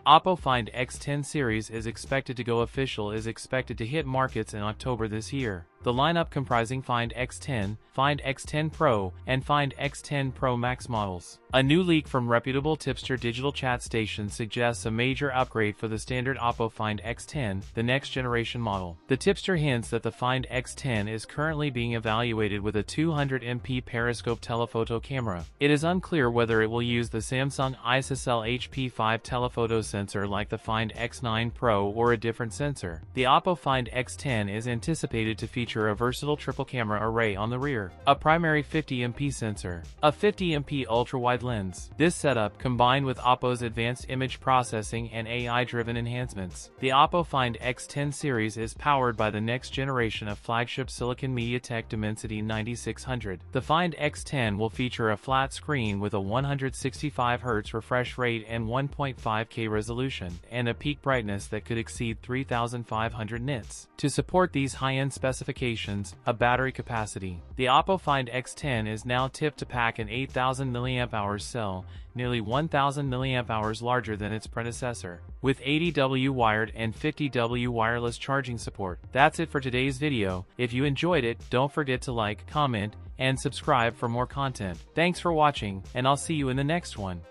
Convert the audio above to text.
OPPO Find X10 series is expected to go official is expected to hit markets in October this year. The lineup comprising Find X10, Find X10 Pro, and Find X10 Pro Max models. A new leak from reputable tipster digital chat station suggests a major upgrade for the standard OPPO Find X10, the next generation model. The tipster hints that the Find X10 is currently being evaluated with a 200MP periscope telephoto camera. It is unclear whether it will use the Samsung ISOCELL HP5 telephoto sensor like the Find X9 Pro or a different sensor. The OPPO Find X10 is anticipated to feature a versatile triple camera array on the rear, a primary 50MP sensor, a 50MP ultra-wide lens. This setup, combined with OPPO's advanced image processing and AI-driven enhancements, the OPPO Find X10 series is powered by the next generation of flagship Silicon MediaTek Dimensity 9600. The Find X10 will feature a flat screen with a 165Hz refresh rate and 1.5K resolution, and a peak brightness that could exceed 3,500 nits. To support these high-end specifications, a battery capacity. The OPPO Find X10 is now tipped to pack an 8,000 mAh cell, nearly 1,000 mAh larger than its predecessor, with 80W wired and 50W wireless charging support. That's it for today's video. If you enjoyed it, don't forget to like, comment, and subscribe for more content. Thanks for watching, and I'll see you in the next one.